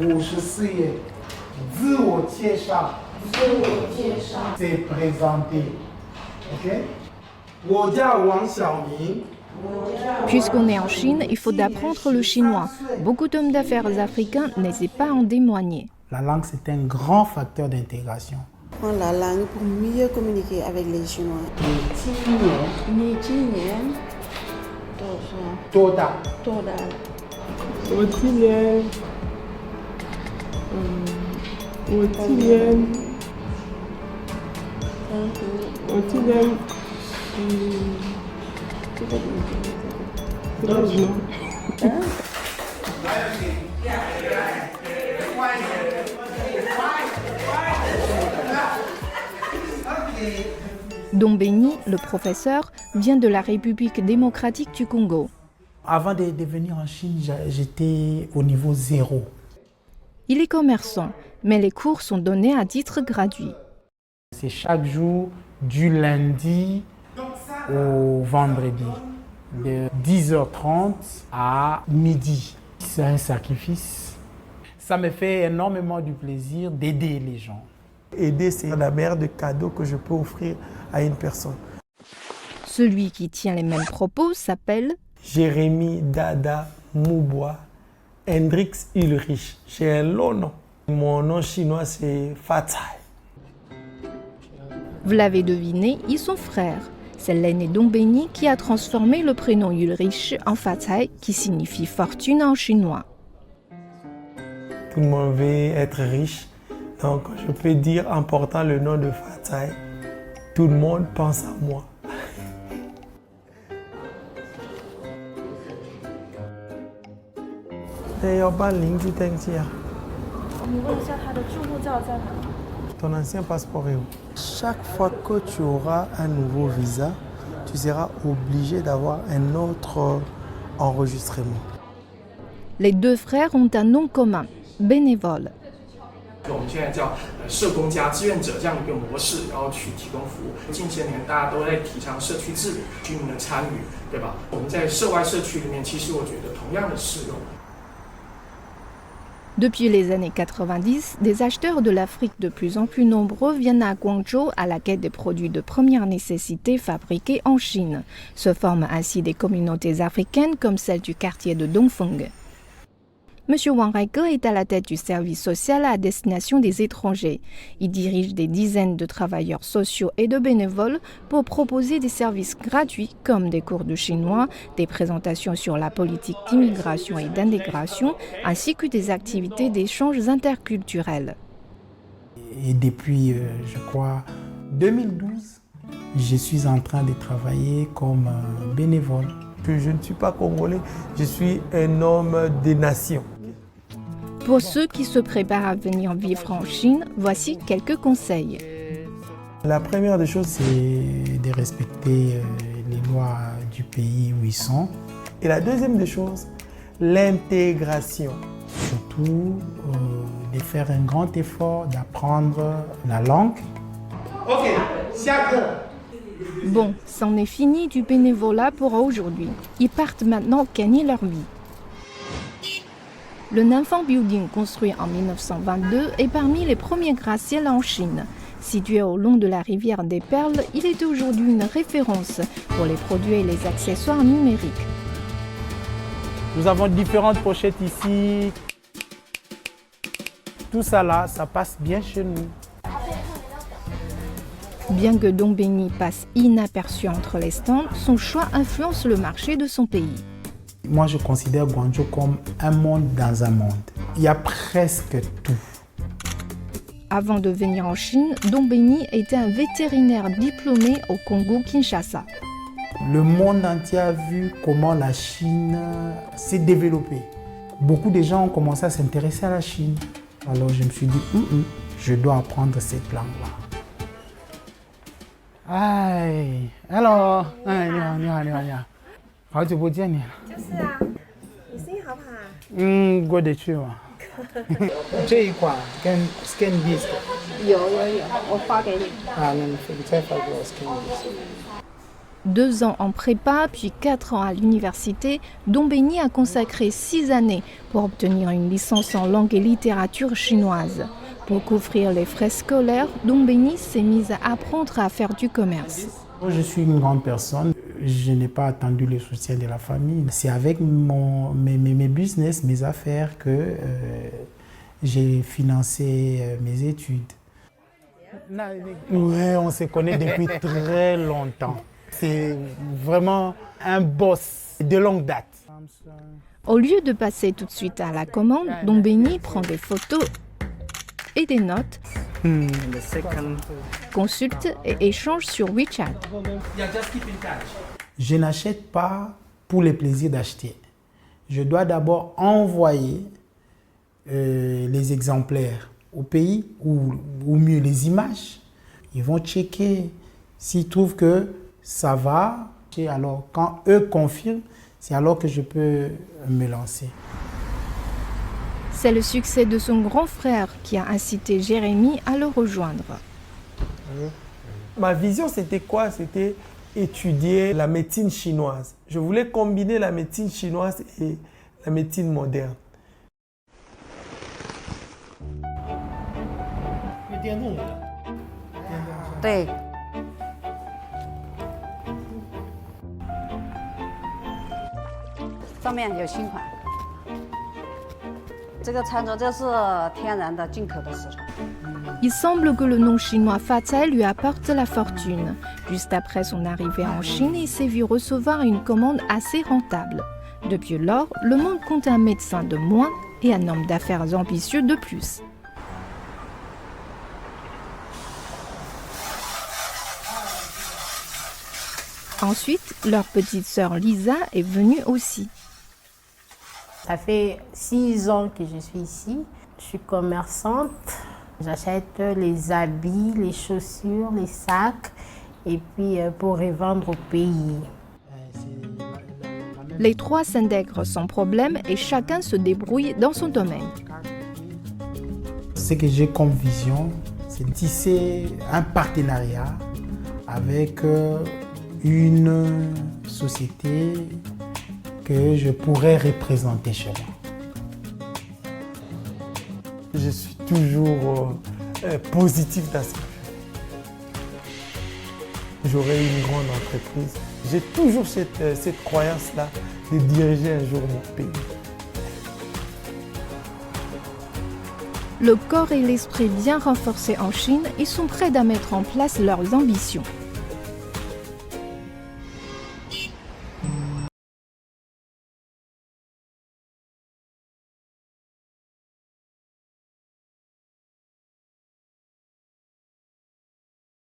54页，自我介绍，c'est présenter. OK? 我叫王小明。Puisqu'on est en Chine, il faut apprendre le chinois. Beaucoup d'hommes d'affaires africains n'hésitent pas à en témoigner. La langue, c'est un grand facteur d'intégration. Prendre la langue pour mieux communiquer avec les Chinois. 你今年多大？我今年Dom Béni, le professeur, vient de la République démocratique du Congo. Avant de venir en Chine, j'étais au niveau 0. Il est commerçant, mais les cours sont donnés à titre gratuit. C'est chaque jour, du lundi au vendredi, de 10h30 à midi. C'est un sacrifice. Ça me fait énormément du plaisir d'aider les gens. Aider, c'est la meilleure des cadeaux que je peux offrir à une personne. Celui qui tient les mêmes propos s'appelle Jérémy Dada Moubois Hendrix Ulrich. J'ai un long nom. Mon nom chinois, c'est Fatai. Vous l'avez deviné, ils sont frères. C'est l'aîné Dom Béni qui a transformé le prénom Ulrich en Fatai, qui signifie fortune en chinois. Tout le monde veut être riche. Donc, je peux dire, en portant le nom de Fatai, tout le monde pense à moi. Ton ancien passeport est où? Chaque fois que tu auras un nouveau visa, tu seras obligé d'avoir un autre enregistrement. Les deux frères ont un nom commun, bénévole. 我们现在叫社工加志愿者这样一个模式，然后去提供服务。近些年大家都在提倡社区治理、居民的参与，对吧？我们在社外社区里面，其实我觉得同样的适用。 Depuis les années 90, des acheteurs de l'Afrique de plus en plus nombreux viennent à Guangzhou à la quête des produits de première nécessité fabriqués en Chine. Se forment ainsi des communautés africaines comme celle du quartier de Dongfeng. Monsieur Wang Haike est à la tête du service social à destination des étrangers. Il dirige des dizaines de travailleurs sociaux et de bénévoles pour proposer des services gratuits comme des cours de chinois, des présentations sur la politique d'immigration et d'intégration, ainsi que des activités d'échanges interculturels. Et depuis, je crois, 2012, je suis en train de travailler comme bénévole. Je ne suis pas congolais, je suis un homme des nations. Pour ceux qui se préparent à venir vivre en Chine, voici quelques conseils. La première des choses, c'est de respecter les lois du pays où ils sont. Et la deuxième des choses, l'intégration. Surtout, de faire un grand effort d'apprendre la langue. Ok, Bon, c'en est fini du bénévolat pour aujourd'hui. Ils partent maintenant gagner leur vie. Le Nanfang Building, construit en 1922, est parmi les premiers gratte-ciels en Chine. Situé au long de la rivière des Perles, il est aujourd'hui une référence pour les produits et les accessoires numériques. Nous avons différentes pochettes ici. Tout ça là, ça passe bien chez nous. Bien que Dom Béni passe inaperçu entre les stands, son choix influence le marché de son pays. Moi, je considère Guangzhou comme un monde dans un monde. Il y a presque tout. Avant de venir en Chine, Dom Béni était un vétérinaire diplômé au Congo-Kinshasa. Le monde entier a vu comment la Chine s'est développée. Beaucoup de gens ont commencé à s'intéresser à la Chine. Alors je me suis dit, je dois apprendre cette langue-là. Aïe, alors, 你好，好久不见你了。就是啊，你生意好不好啊？过得去嘛。这一款跟 Skin Beast 有，我发给你。啊，那你再发给我 Skin Beast。2 ans en prépa, puis 4 ans à l'université, Dongbeni a consacré 6 années pour obtenir une licence en langue et littérature chinoise. Pour couvrir les frais scolaires, Dongbeni s'est mise à apprendre à faire du commerce. Je suis une grande personne, je n'ai pas attendu le soutien de la famille. C'est avec mes business, mes affaires que j'ai financé mes études. Oui, on se connaît depuis très longtemps. C'est vraiment un boss de longue date. Au lieu de passer tout de suite à la commande, Dongbeni prend des photos et des notes, consulte et échange sur WeChat. Je n'achète pas pour le plaisir d'acheter. Je dois d'abord envoyer les exemplaires au pays, ou mieux les images. Ils vont checker s'ils trouvent que ça va. Et alors, quand eux confirment, c'est alors que je peux me lancer. C'est le succès de son grand frère qui a incité Jérémy à le rejoindre. Ma vision, c'était quoi? C'était étudier la médecine chinoise. Je voulais combiner la médecine chinoise et la médecine moderne. Oui. Il semble que le nom chinois Fatai lui apporte la fortune. Juste après son arrivée en Chine, il s'est vu recevoir une commande assez rentable. Depuis lors, le monde compte un médecin de moins et un homme d'affaires ambitieux de plus. Ensuite, leur petite sœur Lisa est venue aussi. Ça fait 6 ans que je suis ici. Je suis commerçante. J'achète les habits, les chaussures, les sacs et puis pour revendre au pays. Les 3 s'intègrent sans problème et chacun se débrouille dans son domaine. Ce que j'ai comme vision, c'est de tisser un partenariat avec une société que je pourrais représenter chez moi. Je suis toujours positif dans ce que je fais. J'aurai une grande entreprise. J'ai toujours cette croyance-là de diriger un jour mon pays. Le corps et l'esprit bien renforcés en Chine, ils sont prêts à mettre en place leurs ambitions.